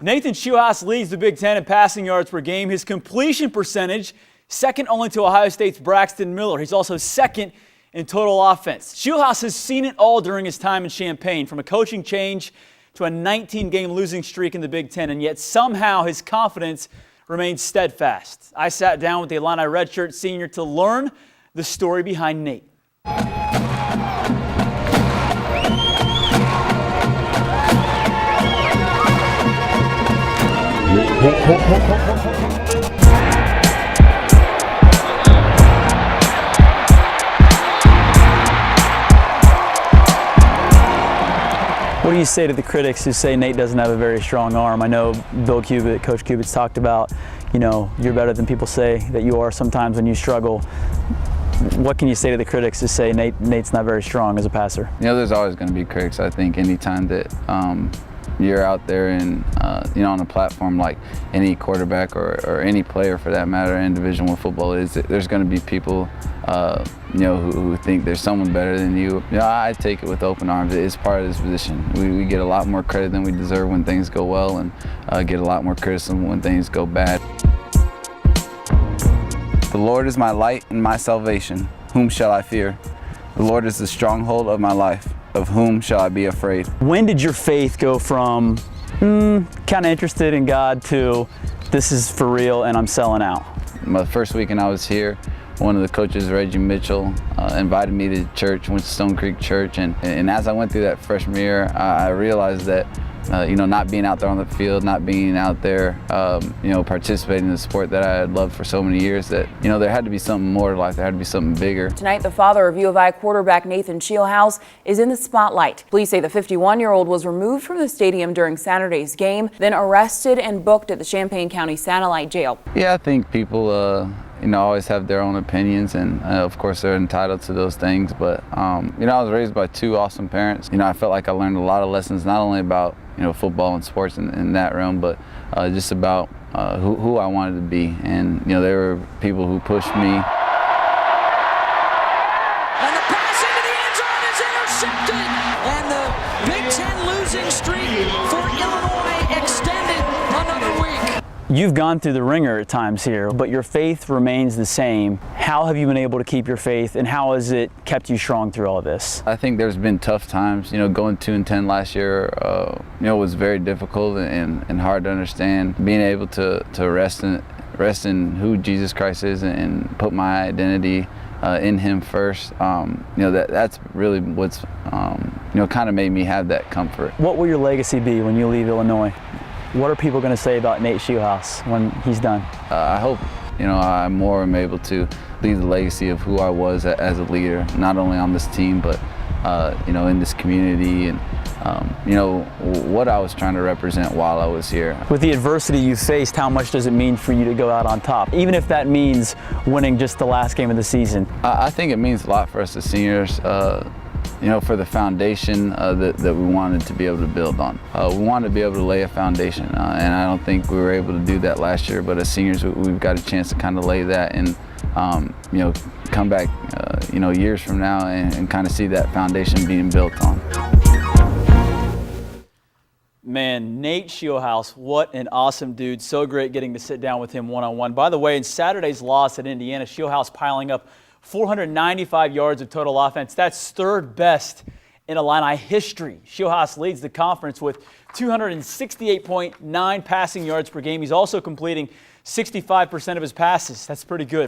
Nathan Scheelhaase leads the Big Ten in passing yards per game. His completion percentage, second only to Ohio State's Braxton Miller. He's also second in total offense. Scheelhaase has seen it all during his time in Champaign, from a coaching change to a 19-game losing streak in the Big Ten, and yet somehow his confidence remains steadfast. I sat down with the Illini redshirt senior to learn the story behind Nate. What do you say to the critics who say Nate doesn't have a very strong arm? I know Coach Cubit's talked about, you're better than people say that you are sometimes when you struggle. What can you say to the critics who say Nate's not very strong as a passer? There's always going to be critics. I think anytime that you're out there and on a platform like any quarterback or any player for that matter in Division I football is, there's going to be people who think there's someone better than you. I take it with open arms. It's part of this position. We get a lot more credit than we deserve when things go well, and get a lot more criticism when things go bad. The Lord is my light and my salvation. Whom shall I fear? The Lord is the stronghold of my life. Of whom shall I be afraid? When did your faith go from kind of interested in God to this is for real and I'm selling out? My first weekend I was here, one of the coaches, Reggie Mitchell, invited me to church, went to Stone Creek Church, and as I went through that freshman year, I realized that not being out there on the field, not being out there, participating in the sport that I had loved for so many years, that, there had to be something more to life. There had to be something bigger. Tonight, the father of U of I quarterback Nathan Scheelhaase is in the spotlight. Police say the 51-year-old was removed from the stadium during Saturday's game, then arrested and booked at the Champaign County Satellite Jail. Yeah, I think people, always have their own opinions, and of course they're entitled to those things. But I was raised by two awesome parents. I felt like I learned a lot of lessons, not only about football and sports in that realm, but just about who I wanted to be. And there were people who pushed me. And the pass into the end zone is intercepted, and the Big Ten losing streak for Illinois extended another week. You've gone through the ringer at times here, but your faith remains the same. How have you been able to keep your faith, and how has it kept you strong through all of this? I think there's been tough times. Going 2-10 last year, was very difficult and hard to understand. Being able to rest in who Jesus Christ is and put my identity in Him first. That's really what's kind of made me have that comfort. What will your legacy be when you leave Illinois? What are people going to say about Nate Scheelhaase when he's done? I hope, I am able to leave the legacy of who I was as a leader, not only on this team, but, in this community, and, what I was trying to represent while I was here. With the adversity you faced, how much does it mean for you to go out on top, even if that means winning just the last game of the season? I think it means a lot for us as seniors. For the foundation that we wanted to be able to build on. We wanted to be able to lay a foundation, and I don't think we were able to do that last year, but as seniors, we've got a chance to kind of lay that and, come back, years from now and kind of see that foundation being built on. Man, Nate Scheelhaase, what an awesome dude. So great getting to sit down with him one-on-one. By the way, in Saturday's loss at Indiana, Scheelhaase piling up 495 yards of total offense. That's third best in Illini history. Scheelhaase leads the conference with 268.9 passing yards per game. He's also completing 65% of his passes. That's pretty good.